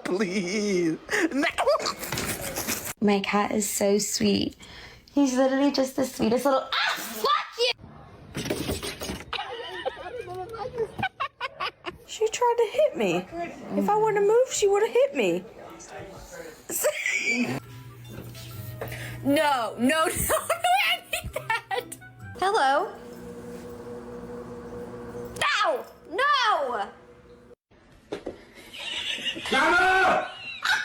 Please. No. My cat is so sweet. He's literally just the sweetest little. Ah, fuck you! She tried to hit me. If I wouldn't have moved, she would have hit me. No, I need that. Hello? No! No! Mama!